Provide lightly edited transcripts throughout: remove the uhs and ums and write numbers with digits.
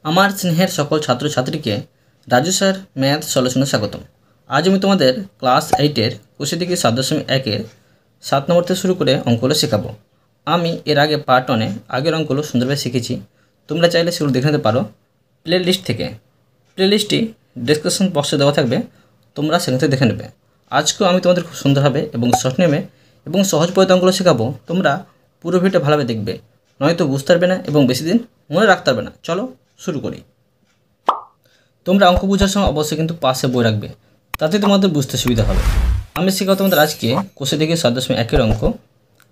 আমার স্নেহের সকল ছাত্রছাত্রীকে রাজু স্যার ম্যাথ সলিউশনে স্বাগতম। আজ আমি তোমাদের ক্লাস 8-এর কোষে থেকে 7.1-এর 7 নম্বর থেকে শুরু করে অঙ্কগুলো শেখাবো। আমি এর আগে পার্ট 1-এ আগের অঙ্কগুলো সুন্দরভাবে শিখেছি। তোমরা চাইলে সেগুলো দেখে নিতে পারো প্লে লিস্ট থেকে। প্লে লিস্টটি ডেসক্রিপশন বক্সে দেওয়া থাকবে, তোমরা সেখান থেকে দেখে নেবে। আজকেও আমি তোমাদের খুব সুন্দরভাবে এবং শর্ট নেমে এবং সহজ পদ্ধতি অঙ্কগুলো শেখাবো। তোমরা পুরো ভিডিওটা ভালোভাবে দেখবে, নয়তো বুঝতে পারবে না এবং বেশি দিন মনে রাখতে পারবে না। চলো শুরু করি। তোমরা অঙ্ক বোঝার সময় অবশ্যই কিন্তু পাশে বই রাখবে, তাতে তোমাদের বুঝতে সুবিধা হবে। আমি শেখাবো তোমাদের আজকে কোষে থেকে 7.1-এর অঙ্ক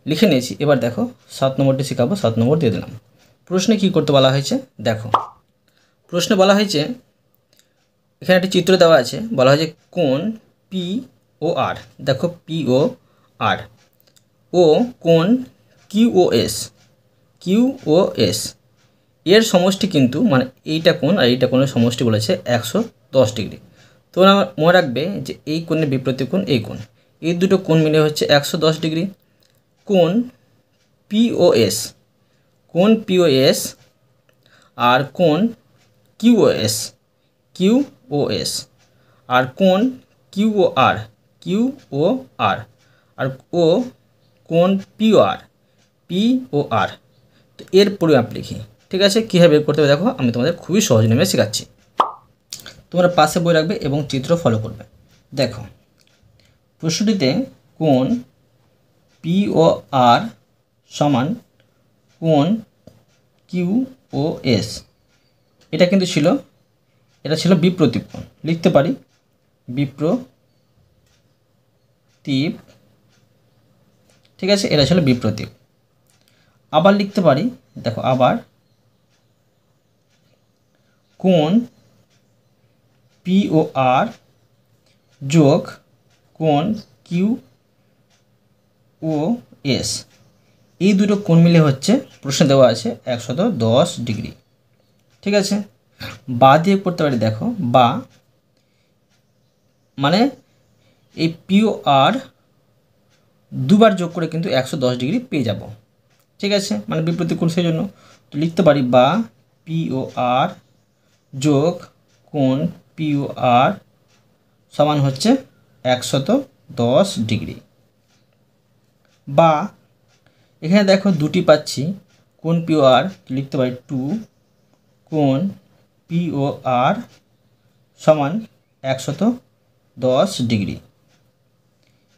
লিখে নিয়েছি। এবার দেখো 7 নম্বরটি শেখাবো, 7 নম্বর দিয়ে দিলাম। প্রশ্নে কী করতে বলা হয়েছে দেখো। প্রশ্নে বলা হয়েছে, এখানে একটি চিত্র দেওয়া আছে, বলা হয়েছে কোণ পি ও আর। দেখো পি ও আর ও কোণ কিউ ও এস, কিউ ও এস এর সমষ্টি কিন্তু মানে এইটা কোণ আর এইটা কোণের সমষ্টি বলেছে 110 ডিগ্রি। তোমরা মনে রাখবে যে এই কোণের বিপরীত কোণ এই কোণ, এই দুটো কোণ মিলে হচ্ছে 110 ডিগ্রি। কোণ পিওএস, কোণ পিওএস আর কোণ কিউওএস, কিউওএস আর কোণ কিউওআর, কিউওআর আর ও কোণ পিওআর, পিওআর। তো এর পরিমাপ লিখি, ঠিক আছে? কীভাবে বের করতে হবে দেখো, আমি তোমাদের খুবই সহজ নেমে শেখাচ্ছি। তোমরা পাশে বই রাখবে এবং চিত্র ফলো করবে। দেখো প্রশ্নটিতে কোণ পি ও আর সমান কোণ কিউ ও এস, এটা কিন্তু ছিল, এটা ছিল বিপ্রতীপ কোণ। লিখতে পারি বিপ্রতীপ, ঠিক আছে? এটা ছিল বিপ্রতীপ। আবার লিখতে পারি, দেখো আবার কোণ পি ও আর যোগ কোণ কিউ ও এস, এই দুটো কোণ মিলে হচ্ছে, প্রশ্নে দেওয়া আছে 110 ডিগ্রি, ঠিক আছে? বা দিয়ে করতে পারি, দেখো বা মানে এই পি ও আর দুবার যোগ করে কিন্তু 110 ডিগ্রি পেয়ে যাব, ঠিক আছে? মানে বিপরীত কোণ, সেই জন্য তো লিখতে পারি বা পি ও আর যোগ কোণ পি ও আর সমান হচ্ছে 110 ডিগ্রি। বা এখানে দেখো দুটি পাচ্ছি, কোণ পি ও আর লিখতে পারি 2 কোণ পি ও আর সমান 110 ডিগ্রি।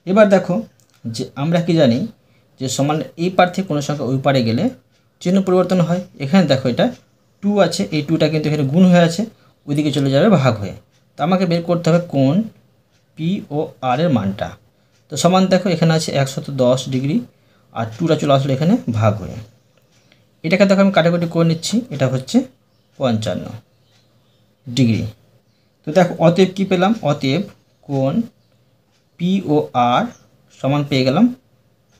এবার দেখো যে আমরা কি জানি যে সমান এই পার থেকে কোনো সংখ্যা ওই পারে গেলে চিহ্ন পরিবর্তন হয়। এখানে দেখো এটা 2 আছে, এই 2টা কিন্তু এখানে গুণ হয়ে আছে, ওইদিকে চলে যাবে ভাগ হয়ে। তো আমাকে বের করতে হবে কোণ পি ও আর এর মানটা। তো সমান দেখো এখানে আছে 110 ডিগ্রি আর 2টা চলে আসলো এখানে ভাগ হয়ে। এটাকে দেখো আমি কাটাকুটি করে নিচ্ছি, এটা হচ্ছে 55 ডিগ্রি। তো দেখো অতএব কী পেলাম, অতএব কোণ পি ও আর সমান পেয়ে গেলাম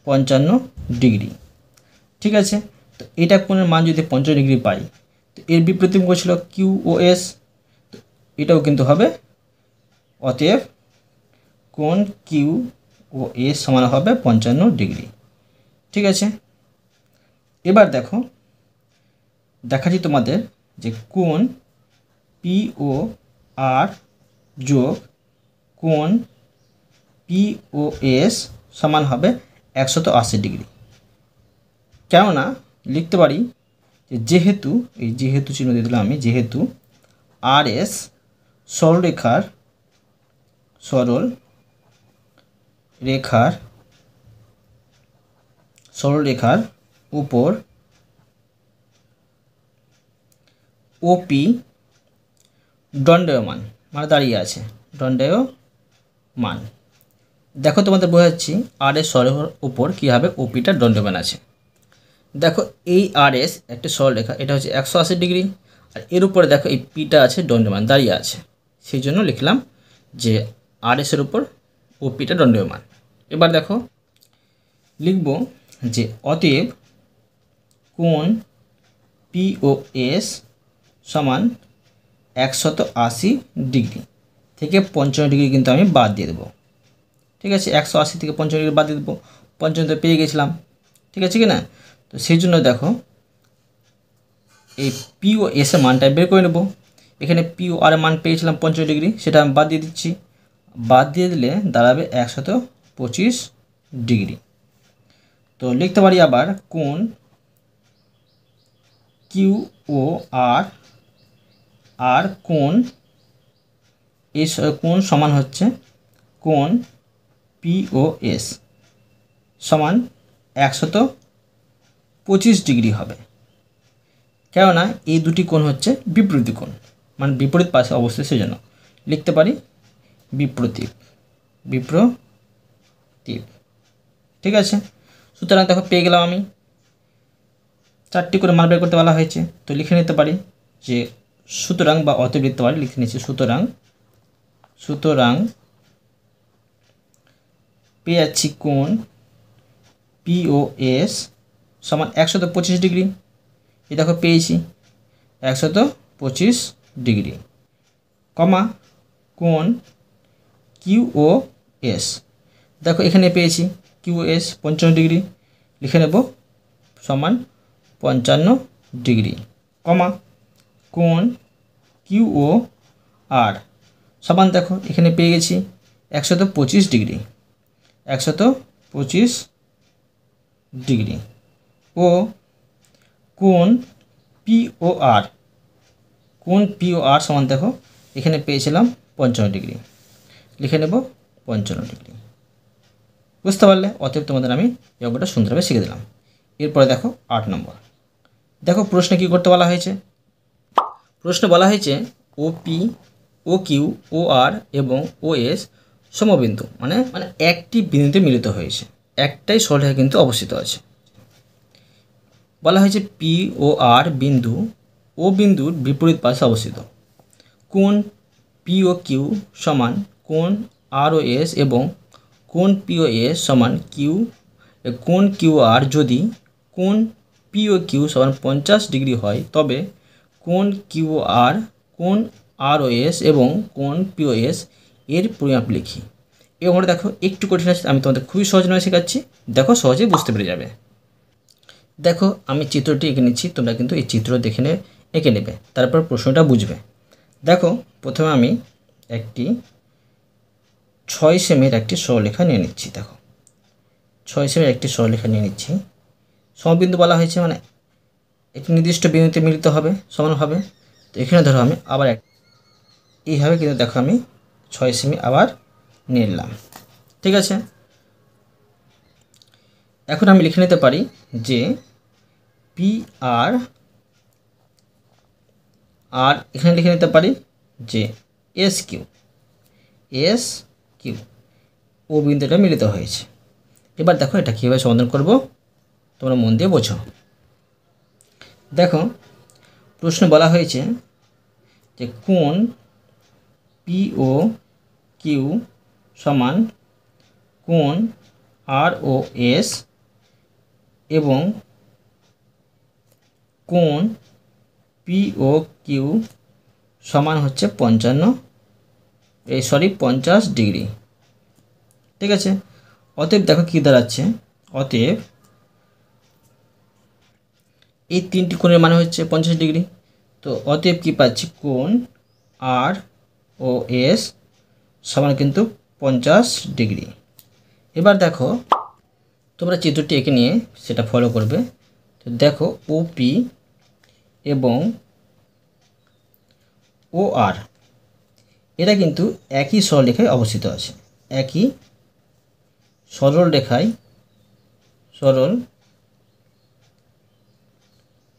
55 ডিগ্রি, ঠিক আছে? তো এটা কোণের মান যদি 55 ডিগ্রি পাই, তো এর বিপরীত কোণ ছিল কিউ ও এস, তো এটাও কিন্তু হবে। অতএব কোণ কিউ ও এস সমান হবে 55 ডিগ্রি, ঠিক আছে? এবার দেখো দেখাচ্ছি তোমাদের যে কোণ পি ও আর যোগ কোণ পি ও এস সমান হবে 180 ডিগ্রি। কেননা লিখতে পারি যে যেহেতু, এই যেহেতু চিহ্ন দিয়ে দিলাম আমি, যেহেতু আর এস সরলরেখার উপর ওপি দণ্ডায়মান মানে দাঁড়িয়ে আছে, দণ্ডায়মান। দেখো তোমাদের বোঝাচ্ছি আর এস সরলরেখার উপর কী হবে, ওপিটা দণ্ডায়মান আছে। দেখো এই আর এস একটা সরলরেখা, এটা হচ্ছে 180 ডিগ্রি, আর এর উপরে দেখো এই পিটা আছে দণ্ডায়মান দাঁড়িয়ে আছে, সেই জন্য লিখলাম যে আর এসের উপর ওপিটা দণ্ডায়মান। এবার দেখো লিখব যে অতএব কোণ পি ও এস সমান 180 ডিগ্রি থেকে 55 ডিগ্রি কিন্তু আমি বাদ দিয়ে দেবো, ঠিক আছে? 180 থেকে 55 ডিগ্রি বাদ দিয়ে দেবো, 55 তো পেয়ে গেছিলাম, ঠিক আছে কি না? তো সেই জন্য দেখো এই পি ও এস এর মানটা বের করে নেব। এখানে পি ও আর এর মান পেয়েছিলাম 55 ডিগ্রি, সেটা আমি বাদ দিয়ে দিচ্ছি। বাদ দিয়ে দিলে দাঁড়াবে 125 ডিগ্রি। তো লিখতে পারি আবার কোণ কিউ ও আর আর কোণ এস, কোণ সমান হচ্ছে কোণ পি ও এস সমান 125 ডিগ্রি হবে। কেননা এই দুটি কোণ হচ্ছে বিপরীত কোণ, মানে বিপরীত পাশে অবস্থিত, সেজন্য লিখতে পারি বিপ্রতীপ। ঠিক আছে। সুতরাং দেখো পেয়ে গেলাম আমি 4টি করে মান বের করতে বলা হয়েছে। তো লিখে নিতে পারি যে সুতরাং বা অতএব লিখতে পারি, লিখে নিচ্ছি সুতরাং পেয়ে যাচ্ছি কোণ পি ও এস সমান 125 ডিগ্রি। এ দেখো পেয়েছি 125 ডিগ্রি, কমা কোণ কিউ ও এস, দেখো এখানে পেয়েছি কিউ এস 55 ডিগ্রি, লিখে নেব সমান 55 ডিগ্রি, কমা কোণ কিউ ও আর সমান, দেখো এখানে পেয়ে গেছি 125 ডিগ্রি, 125 ডিগ্রি, ও কোণ পি ও আর সমান, দেখো এখানে পেয়েছিলাম 55 ডিগ্রি, লিখে নেব 55 ডিগ্রি। বুঝতে পারলে? অতএব তোমাদের আমি এই অঙ্কটা সুন্দরভাবে শিখে দিলাম। এরপরে দেখো 8 নম্বর। দেখো প্রশ্নে কী করতে বলা হয়েছে। প্রশ্নে বলা হয়েছে ওপি, ও কিউ, ও আর এবং ও এস সমবিন্দু, মানে একটি বিন্দুতে মিলিত হয়েছে, একটাই সরলরেখা কিন্তু অবস্থিত আছে। বলা হয়েছে পি ও আর বিন্দু ও বিন্দুর বিপরীত পাশে অবস্থিত। কোণ পি ও কিউ সমান কোণ আর ও এস এবং কোণ পি ও এস সমান কোণ কিউ আর যদি কোণ পি ও কিউ সমান 50 ডিগ্রি হয়, তবে কোণ কিউ আর, কোণ আর ও এস এবং কোণ পি ও এস এর পরিমাপ লিখি। এই অঙ্কটা দেখো একটু কঠিন আছে, আমি তোমাদের খুবই সহজ নয় শেখাচ্ছি, দেখো সহজেই বুঝতে পেরে যাবে। দেখো আমি চিত্রটি এঁকে নিচ্ছি, তোমরা কিন্তু এই চিত্র দেখে এঁকে নেবে, তারপর প্রশ্নটা বুঝবে। দেখো প্রথমে আমি একটি 6 সেমের একটি সরলরেখা নিয়ে নিচ্ছি। দেখো 6 সেমের একটি সরলরেখা নিয়ে নিচ্ছি। সমবিন্দু বলা হয়েছে, মানে একটি নির্দিষ্ট বিন্দুতে মিলিত হবে, সমান হবে। তো এখানে ধরো আমি আবার এইভাবে কিন্তু দেখো আমি 6 সেমি আবার নিয়ে নিলাম। ঠিক আছে, এখন আমি লিখে নিতে পারি যে পি আর এখানে লিখে নিতে পারি যে এস কিউ ও বিন্দুটা মিলিত হয়েছে। এবার দেখো এটা কীভাবে সমাধান করব তোমরা মন দিয়ে বোঝো। দেখো প্রশ্ন বলা হয়েছে যে কোণ পি ও কিউ সমান কোণ আর ও এস এবং কোণ পি ও কিউ সমান হচ্ছে 50 ডিগ্রি। ঠিক আছে, অতএব দেখো কী দাঁড়াচ্ছে, অতএব এই তিনটি কোণের মানে হচ্ছে 50 ডিগ্রি। তো অতএব কী পাচ্ছি, কোণ আর ও এস সমান কিন্তু 50 ডিগ্রি। এবার দেখো তোমরা চিত্রটি এঁকে নিয়ে সেটা ফলো করবে। তো দেখো ওপি এবং ও আর এরা কিন্তু একই সরলরেখায় অবস্থিত আছে, একই সরল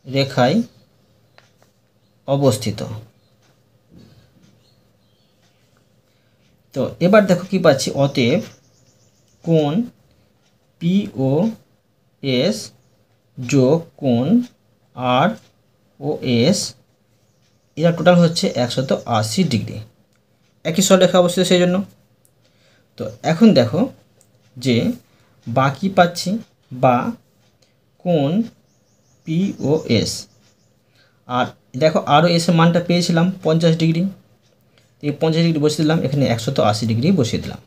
রেখায় অবস্থিত। তো এবার দেখো কি পাচ্ছি, অতএব কোণ পি ও এস যোগ কোণ আর ও এস এরা টোটাল হচ্ছে 180 ডিগ্রি, একই সরলরেখা অবস্থিত সেই জন্য। তো এখন দেখো যে বাকি পাচ্ছি বা কোণ পি ও এস, আর দেখো আরও এসের মানটা পেয়েছিলাম 50 ডিগ্রি, এই 50 ডিগ্রি বসিয়ে দিলাম, এখানে 180 ডিগ্রি বসিয়ে দিলাম।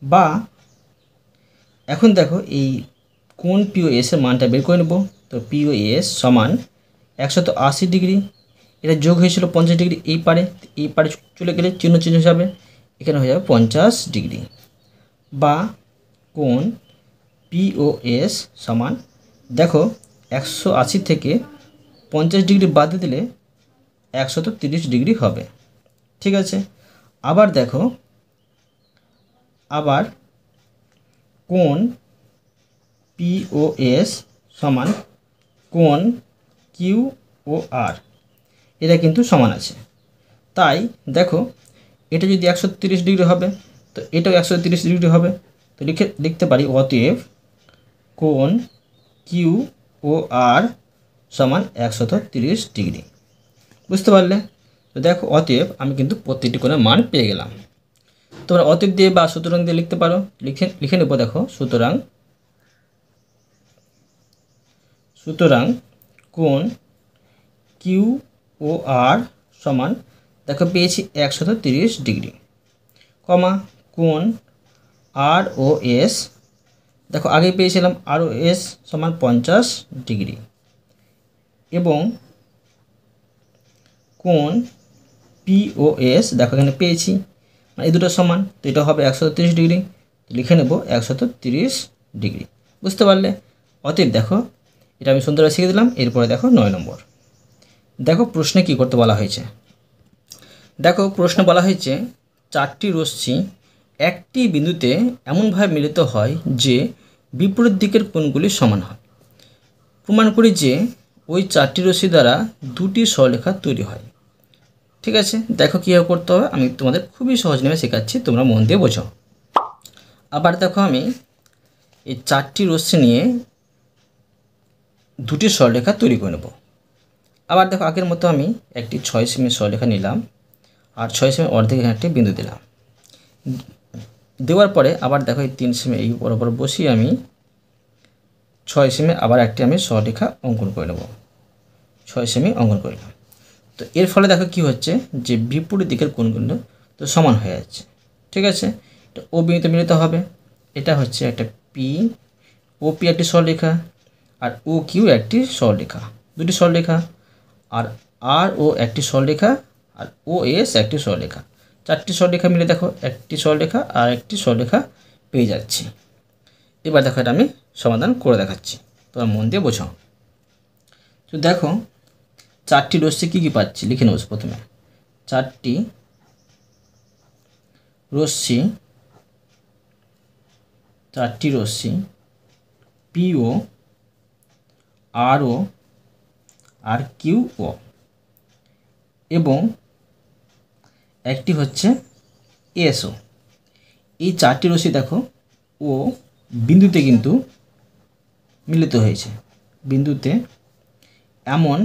বা এখন দেখো এই কোণ পি ও এসের মানটা বের করে নেব। তো পি ও এস সমান 180 ডিগ্রি, এটা যোগ হয়েছিল 50 ডিগ্রি এই পারে চলে গেলে চিহ্ন হিসাবে এখানে হয়ে যাবে 50 ডিগ্রি। বা কোণ পিওএস সমান, দেখো 180 থেকে 50 ডিগ্রি বাদ দিলে 130 ডিগ্রি হবে। ঠিক আছে, আবার দেখো, আবার কোণ পিওএস সমান কোণ কিউওআর, এটা কিন্তু সমান আছে। তাই দেখো, এটা যদি 130 ডিগ্রি হবে তো এটাও 130 ডিগ্রি হবে। তো লিখতে পারি অতএব কোণ কিউওআর সমান 130 ডিগ্রি। বুঝতে পারলে? তো দেখো, অতএব আমি কিন্তু প্রত্যেকটি কোণের মান পেয়ে গেলাম। তোমরা অতএব দিয়ে বা সুতরাং দিয়ে লিখতে পারো। লিখে নেব। দেখো, সুতরাং কোণ কিউওআর সমান, দেখো পেয়েছি 130 ডিগ্রি, কমা কোণ আরওএস, দেখো আগে পেয়েছিলাম আরওএস সমান 50 ডিগ্রি, এবং কোণ পিওএস দেখো এখানে পেয়েছি, মানে এই দুটো সমান, তো এটা হবে 130 ডিগ্রি। লিখে নেব 130 ডিগ্রি। বুঝতে পারলে? অতএব দেখো, এটা আমি সুন্দরভাবে শিখে দিলাম। এরপরে দেখো 9 নম্বর। দেখো প্রশ্নে কি করতে বলা হয়েছে। দেখো প্রশ্নে বলা হয়েছে 4টি রশ্মি একটি বিন্দুতে এমনভাবে মিলিত হয় যে বিপরীত দিকের কোণগুলি সমান হয়। প্রমাণ করি যে ওই 4টি রশ্মি দ্বারা 2টি সরলরেখা তৈরি হয়। ঠিক আছে, দেখো কীভাবে করতে হবে আমি তোমাদের খুবই সহজ নিয়ে শেখাচ্ছি, তোমরা মন দিয়ে বোঝো। আবার দেখো, আমি এই 4টি রশ্মি নিয়ে 2টি সরলরেখা তৈরি করে নেব। আবার দেখো, আগের মতো আমি একটি 6 সেমি সরলরেখা নিলাম, আর 6 সেমি অর্ধেক একটি বিন্দু দিলাম। দেওয়ার পরে আবার দেখো, এই 3 সেমি এই বরাবর বসিয়ে আমি 6 সেমি আবার একটি আমি সরলরেখা অঙ্কন করে নেব। 6 সেমি অঙ্কন করলাম। তো এর ফলে দেখো কি হচ্ছে, যে বিপরীত দিকের কোণগুলো তো সমান হয়ে যাচ্ছে। ঠিক আছে, তো ও বিন্দুতে মিলিত হবে। এটা হচ্ছে একটা পি, ওপি একটি সরলরেখা, আর ও কিউ একটি সরলরেখা, দুটি সরলরেখা, আর আর ও একটি সরলরেখা, আর ও এস একটি সরলরেখা। 4টি সরলরেখা মিলে দেখো একটি সরলরেখা আর একটি সরলরেখা পেয়ে যাচ্ছি। এবার দেখো, এটা আমি সমাধান করে দেখাচ্ছি, তোমরা মন দিয়ে বোঝো। তো দেখো, 4টি রশ্মি কী কী পাচ্ছি লিখে নেব। প্রথমে 4টি রশ্মি পিও, আরও, আর কিউও, এবং একটি হচ্ছে এসও। এই 4টি রশ্মি দেখো ও বিন্দুতে কিন্তু মিলিত হয়েছে। বিন্দুতে এমন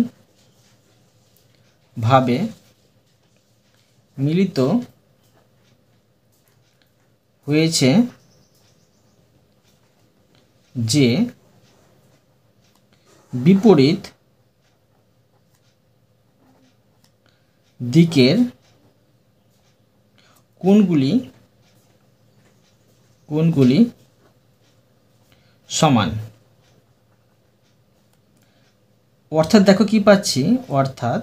ভাবে মিলিত হয়েছে যে বিপরীত দিকের কোণগুলি সমান। অর্থাৎ দেখো কি পাচ্ছি, অর্থাৎ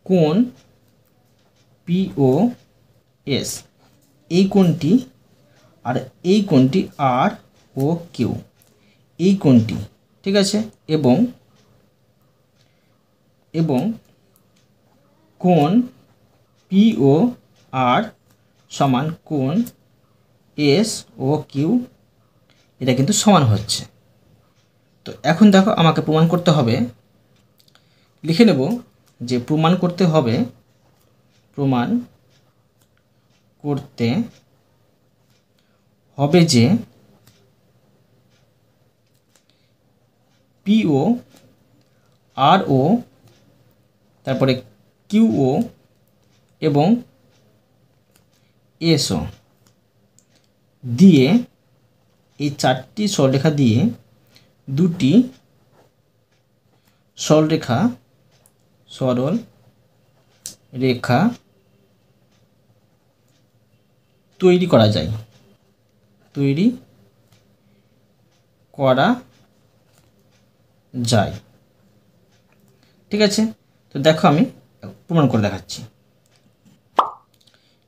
কোণ পিওএস এই কোণটি, আর এই কোণটি আর ও কিউ এই কোণটি, ঠিক আছে, এবং কোণ পিও আর সমান কোণ এস ও কিউ, এটা কিন্তু সমান হচ্ছে। তো এখন দেখো, আমাকে প্রমাণ করতে হবে। লিখে নেব যে প্রমাণ করতে হবে যে পিও আর ও, তারপরে কিউও এবং এসও দিয়ে, এই 4টি সরলরেখা দিয়ে 2টি সরল রেখা তৈরি করা যায়। ঠিক আছে, তো দেখো আমি প্রমাণ করে দেখাচ্ছি।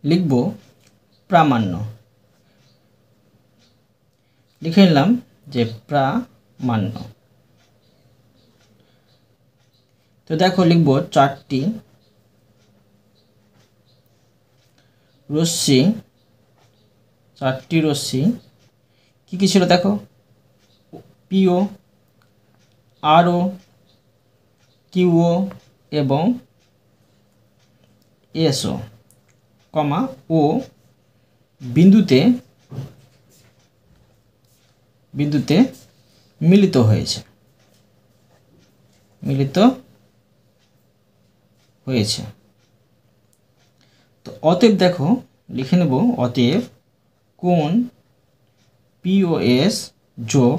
লিখব প্রামাণ্য, লিখে নিলাম যে প্রামাণ্য। তো দেখো লিখব 4টি রশ্মি, 4টি রশ্মি কী কী ছিল দেখো, পিও, আরও, কিউও এবং এসও, কমা ও বিন্দুতে মিলিত হয়েছে, তো অতএব দেখো লিখে নেব, অতএব কোণ পিওএস যোগ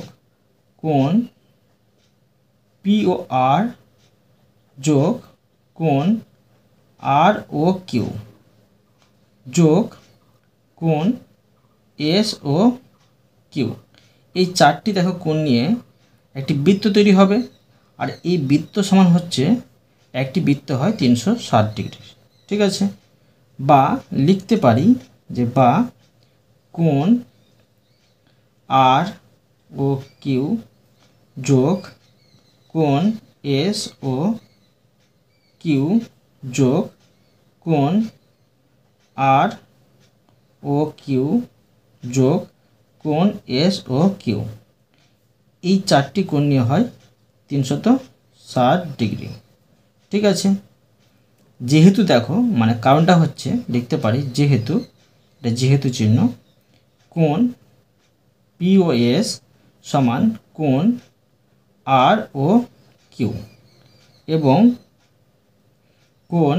কোণ পিওআর যোগ কোণ আর ও কিউ যোগ কোণ এস ও কিউ, এই 4টি দেখো কোণ নিয়ে একটি বৃত্ত তৈরি হবে। আর এই বৃত্ত সমান হচ্ছে, একটি বৃত্ত হয় 360 ডিগ্রি। ঠিক আছে, বা লিখতে পারি যে বা কোণ আর ও কিউ যোগ কোণ এস ও কিউ যোগ কোণ আর ও কিউ যোগ কোণ এস ও কিউ, এই 4টি কোণ নিয়ে হয় 360 ডিগ্রি। ঠিক আছে, যেহেতু দেখো মানে কারণটা হচ্ছে লিখতে পারি যেহেতু, এটা যেহেতু চিহ্ন, কোণ পিওএস সমান কোণ আর ও কিউ এবং কোণ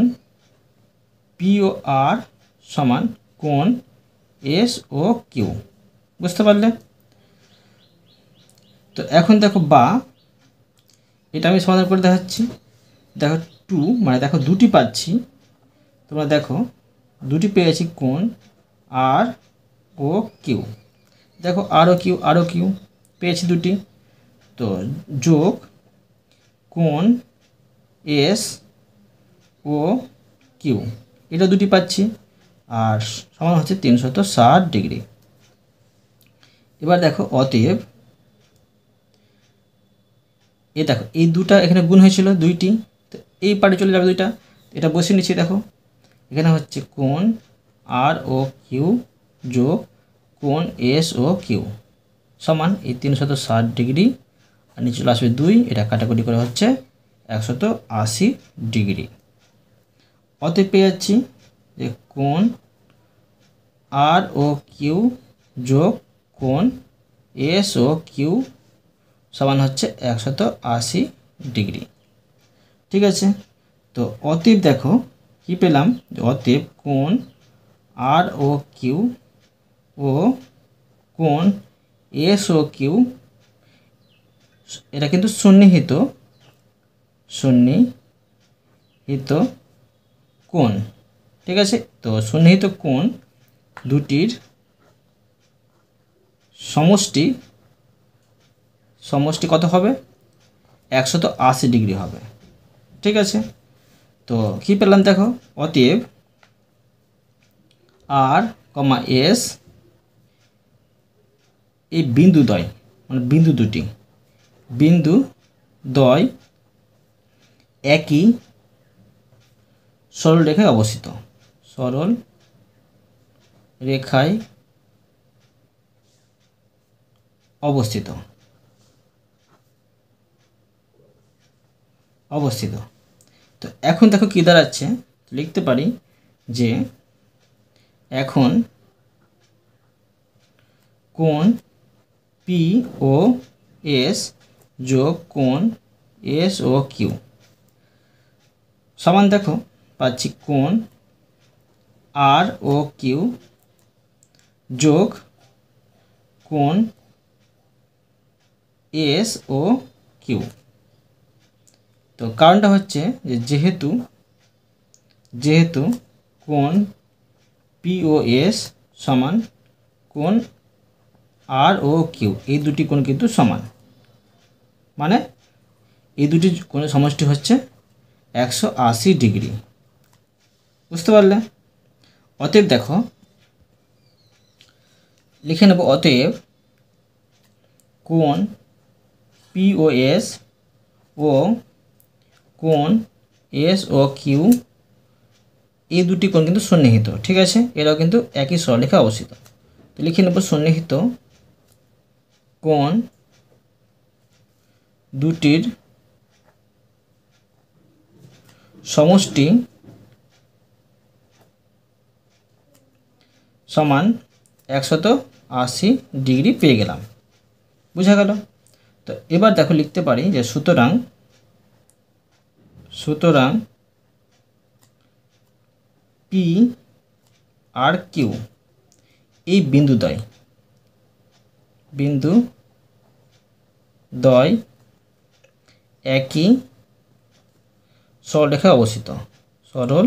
পিওআর সমান কোণ এস ও কিউ। বুঝতে পারলে? তো এখন দেখো বা, এটা আমি সমাধান করে দেখাচ্ছি। দেখো 2 মানে দেখো 2টি পাচ্ছি, তোমরা দেখো 2টি পেয়েছি কোণ আর ও কিউ, দেখো আর ও কিউ পেয়েছি 2টি, তো যোগ কোণ এস ও কিউ, এটা 2টি পাচ্ছি আর সমান হচ্ছে 360 ডিগ্রি। এবার দেখো অতএব দেখো এই দুটা এখানে গুণ হয়েছিল 2টি, তো এই পার্টে চলে যাবে 2টা, এটা বসিয়ে নিচ্ছি। দেখো এখানে হচ্ছে কোণ আর ও কিউ যোগ কোণ এস ও কিউ সমান এই 360 ডিগ্রি, আর নিচে চলে আসবে 2, এটা কাটাকুটি করে হচ্ছে 180 ডিগ্রি। অতএব পেয়ে যাচ্ছি যে কোণ আর ও কিউ যোগ কোণ এস ও কিউ সমান হচ্ছে 180 ডিগ্রি। ঠিক আছে, তো অতএব দেখো কি পেলাম, অতএব কোণ আর ও কিউ ও কোণ এস ও কিউ এটা কিন্তু সন্নিহিত কোণ। ঠিক আছে, তো সন্নিহিত কোণ দুটির সমষ্টি কত হবে, 180 ডিগ্রি হবে। ঠিক আছে, তো কি পেলাম দেখো, অতএব আর কমা এস, এই বিন্দুদ্বয় মানে বিন্দুদ্বয় একই সরল রেখায় অবস্থিত। তো এখন দেখো কি দাঁড়াচ্ছে, লিখতে পারি যে এখন কোণ পি ও এস যোগ কোণ এস ও কিউ সমান দেখো পাচ্ছি কোণ আর ও কিউ যোগ কোণ এস ও কিউ। তো কারণটা হচ্ছে যে যেহেতু কোণ পিওএস সমান কোণ আর ও কিউ, এই দুটি কোণ কিন্তু সমান, মানে এই দুটি কোণের সমষ্টি হচ্ছে 180 ডিগ্রি। বুঝতে পারলে? অতএব দেখো লিখে নেব, অতএব কোণ POS ও কোণ SOQ এই দুটি কোণ কিন্তু সন্নিহিত। ঠিক আছে, এরাও কিন্তু একই সরলরেখায় অবস্থিত। তো লিখে নেব সন্নিহিত কোণ দুটির সমষ্টি সমান 180 ডিগ্রি পেয়ে গেলাম। বুঝা গেল? তো এবার দেখো লিখতে পারি যে সুতরাং P আর Q এই বিন্দুদ্বয় একই সরলরেখায় অবস্থিত। সরল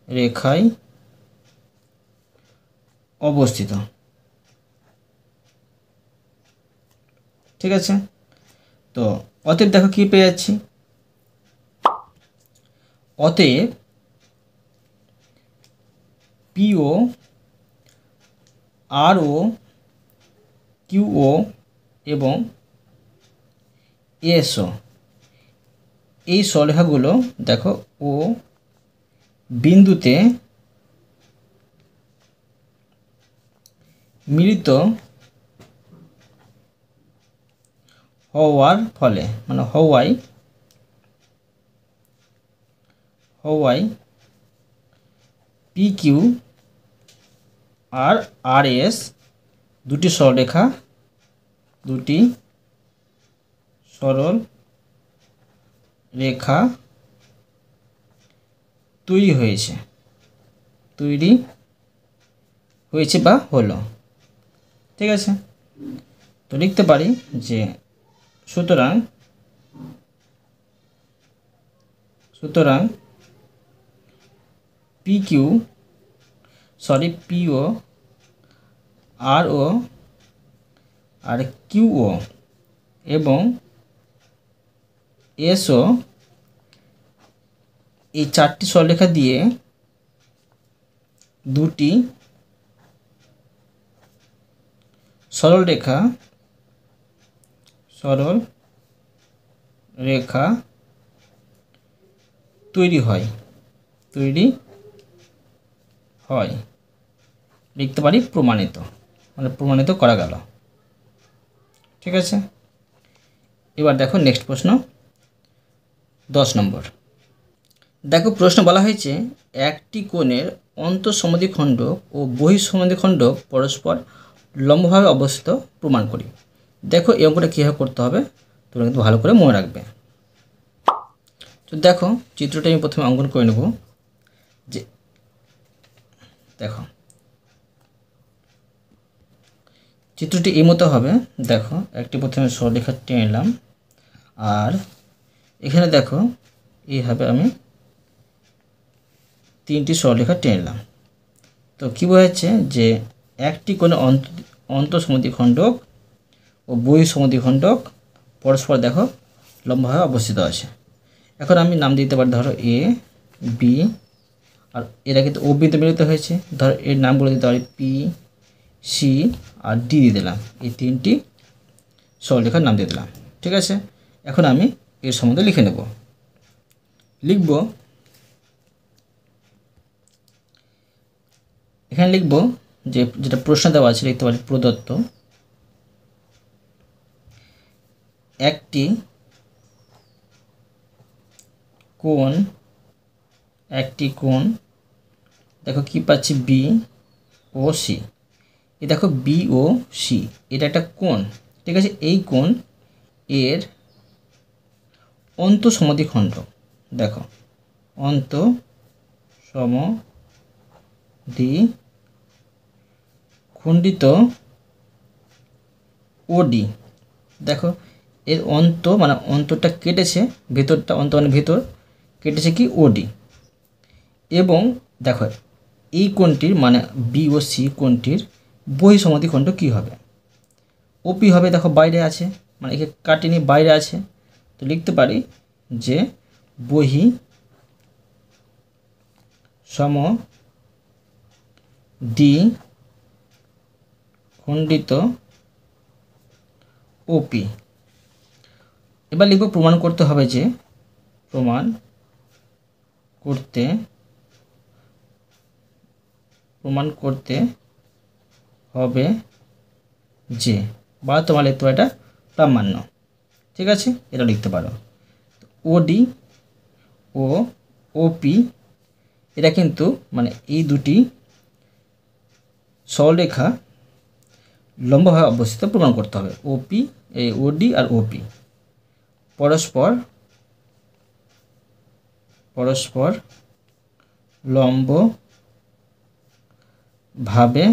রেখায় অবস্থিত। ঠিক আছে, তো অতএব দেখো কি পেয়ে যাচ্ছি, অতএব PO RO QO এবং SO এই সরলরেখাগুলো দেখো ও বিন্দুতে মিলিত হওয়ার ফলে, মানে হওয়ায় PQ আর RS দুটি সরল রেখা তৈরি হয়েছে বা হলো। ঠিক আছে, তো লিখতে পারি যে সুতরাং PO RO আর QO এবং SO এই চারটি সরলরেখা দিয়ে দুটি সরল রেখা তৈরি হয় লিখতে পারি প্রমাণিত, মানে প্রমাণিত করা গেল। ঠিক আছে, এবার দেখো নেক্সট প্রশ্ন 10 নম্বর। দেখো প্রশ্ন বলা হয়েছে একটি কোণের অন্তঃসমদ্বিখণ্ডক ও বহিঃসমদ্বিখণ্ডক পরস্পর লম্বভাবে অবস্থিত প্রমাণ করি। দেখো এই অঙ্কটা কীভাবে করতে হবে তোমরা কিন্তু ভালো করে মনে রাখবে। তো দেখো চিত্রটা আমি প্রথমে অঙ্কন করে নেব। যে দেখো চিত্রটি এই মতো হবে। দেখো একটি প্রথমে সরলরেখা টেনে নিলাম, আর এখানে দেখো এইভাবে আমি তিনটি সরলরেখা টেনে নিলাম। তো কী বোঝাচ্ছে যে একটি কোণের অন্তঃসমদ্বিখণ্ডক ও বহিঃসমদ্বিখণ্ডক পরস্পর দেখো লম্বভাবে অবস্থিত আছে। এখন আমি নাম দিতে পারি, ধরো A B, আর এরা কিন্তু ও বিতে মিলিত হয়েছে, ধরো এর নামগুলো দিতে পারি P C আর D দিয়ে দিলাম। এই তিনটি সরলরেখার নাম দিয়ে দিলাম। ঠিক আছে, এখন আমি এর সম্বন্ধে লিখে নেব। এখানে লিখব যে যেটা প্রশ্ন দেওয়া আছে, লিখতে পারি প্রদত্ত একটি কোণ দেখো কি পাচ্ছি B ও C। এই দেখো B ও C এটা একটা কোণ। ঠিক আছে, এই কোণ এর অন্তঃসমদ্বিখণ্ডক, দেখো অন্তঃসমদ্বিখণ্ডিত OD। দেখো এর মানে অন্তরটা কেটেছে, ভেতরটা মানে ভেতর কেটেছে কি OD। এবং দেখো এই কোণটির মানে B ও C কোণটির বহিঃসমদ্বিখণ্ডক কী হবে? OP হবে। দেখো বাইরে আছে, মানে একে কাটিনি বাইরে আছে। তো লিখতে পারি যে বহি সম দ্বি খণ্ডিত ওপি। এবার লিখব প্রমাণ করতে হবে যে প্রমাণ করতে হবে যে, বা তোমার লিখতে পারো এটা প্রামাণ্য। ঠিক আছে, এটা লিখতে পারো। ওডি ও ওপি এটা কিন্তু মানে এই দুটি সরলরেখা লম্বভাবে অবস্থিত প্রমাণ করতে হবে। ওপি এই ওডি আর ওপি পরস্পর লম্ব ভাবে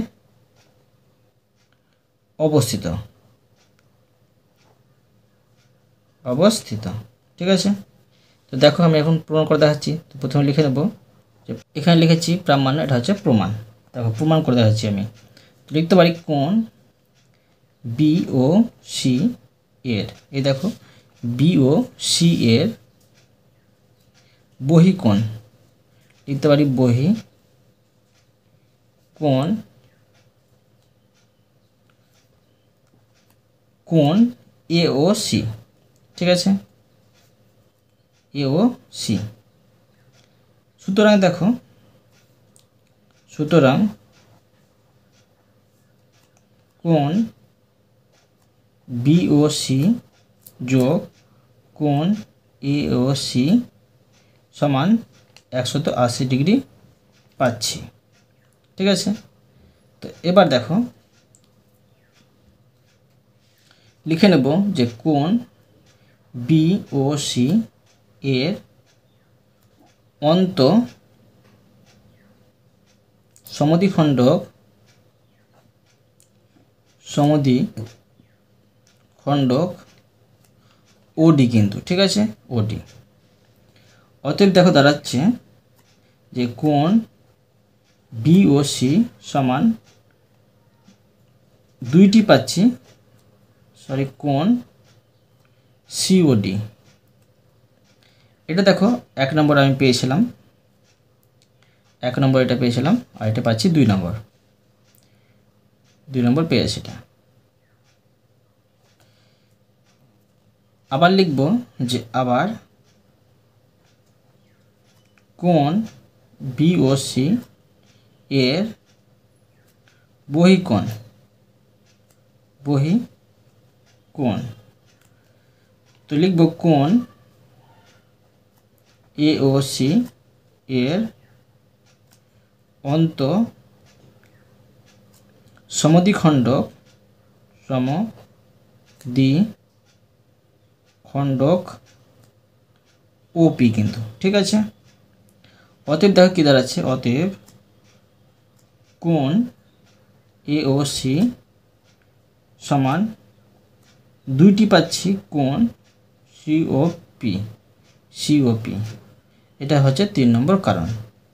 অবস্থিত। ঠিক আছে, তো দেখো আমি এখন প্রমাণ করে দেখাচ্ছি। তো প্রথমে লিখে নেব যে এখানে লিখেছি প্রামাণ্য, এটা হচ্ছে প্রমাণ। দেখো প্রমাণ করে দেখাচ্ছি আমি। লিখতে পারি কোণ BOC এর, এই দেখো BOC এর বহিকোণ, লিখতে পারি বহিকোণ AOC। ঠিক আছে, AOC। সুতরাং দেখো, কোণ BOC যোগ কোণ AOC সমান 180 ডিগ্রি পাচ্ছি। ঠিক আছে, তো এবার দেখো লিখে নেব যে কোণ BOC এর অন্ত সমদ্বিখণ্ডক OD কিন্তু। ঠিক আছে, OD। অতএব দেখো দাঁড়াচ্ছে যে কোণ BOC সমান দুইটি পাচ্ছি, কোণ COD। এটা দেখো 1 নম্বর আমি পেয়েছিলাম, 1 নম্বর এটা পেয়েছিলাম, আর এটা পাচ্ছি 2 নম্বর পেয়েছি এটা। আবার লিখব যে আবার কোণ BOC এর বহিকোণ তো লিখব কোণ AOC এর অন্ত সমদ্বিখণ্ডক OP কিন্তু। ঠিক আছে, অতএব দেখো কি দাঁড়াচ্ছে, অতএব কোণ AOC সমান দুইটি পাচ্ছি কোণ COP। এটা হচ্ছে 3 নম্বর কারণ।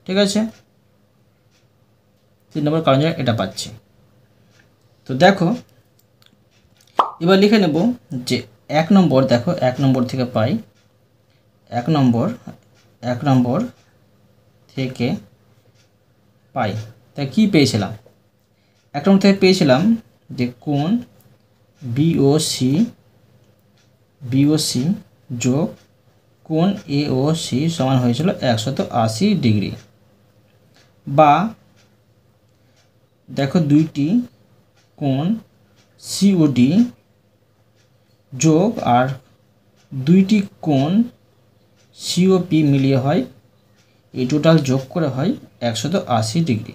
ঠিক আছে, 3 নম্বর কারণে এটা পাচ্ছি। তো দেখো এবার লিখে নেব যে 1 নম্বর, দেখো 1 নম্বর থেকে পাই, 1 নম্বর থেকে পাই। তাই কি পেয়েছিলাম? 1 নম্বর থেকে পেয়েছিলাম যে কোণ BOC যোগ কোণ AOC সমান হয়েছিল 180 ডিগ্রি, বা দেখো দুইটি কোণ COD যোগ আর দুইটি কোণ COP মিলিয়ে হয়, এই টোটাল যোগ করে হয় 180 ডিগ্রি।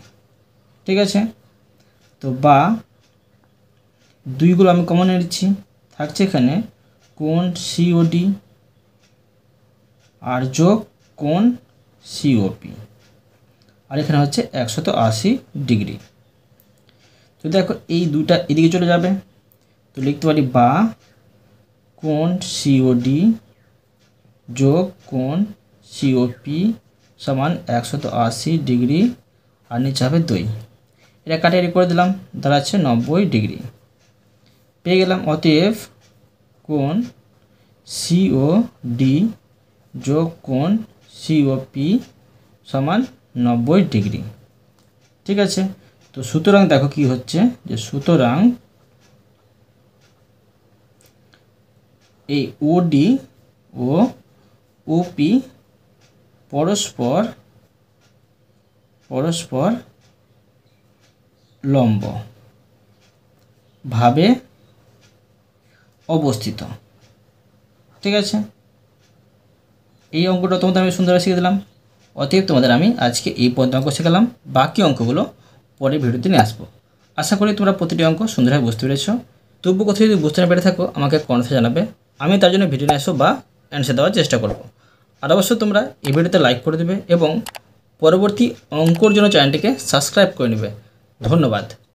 ঠিক আছে, তো বা দুইগুলো আমি কমন নিচ্ছি, থাকছে এখানে কোণ COD আর যোগ কোণ COP, আর এখানে হচ্ছে 180 ডিগ্রি। তো দেখো এই দুইটা এদিকে চলে যাবে, তো লিখতে পারি বা কোণ COD যোগ কোণ COP সমান 180 ডিগ্রি, আর নিচে হবে 2। এটা কাটাকাটি করে দিলাম, দাঁড়াচ্ছে 90 ডিগ্রি পেয়ে গেলাম। অতএব কোণ COD যোগ কোণ সিওপি সমান 90 ডিগ্রি। ঠিক আছে, তো সুতরাং দেখো কি হচ্ছে, যে সুতরাং এই ওডি ও ওপি পরস্পর লম্ব ভাবে অবস্থিত। ঠিক আছে, এই অঙ্কটা তোমাদের আমি সুন্দরভাবে শিখে দিলাম। অতএব তোমাদের আমি আজকে এই পর্যন্ত অঙ্ক শেখালাম, বাকি অঙ্কগুলো পরে ভিডিওতে নিয়ে আসবো। আশা করি তোমরা প্রতিটি অঙ্ক সুন্দরভাবে বুঝতে পেরেছো। তবু কোথাও যদি বুঝতে না পেরে থাকো আমাকে কমেন্টে জানাবে, আমি তার জন্য ভিডিও নিয়ে আসবো বা অ্যান্সার দেওয়ার চেষ্টা করব। আর অবশ্যই তোমরা এই ভিডিওতে লাইক করে দেবে এবং পরবর্তী অঙ্কর জন্য চ্যানেলটিকে সাবস্ক্রাইব করে নেবে। ধন্যবাদ।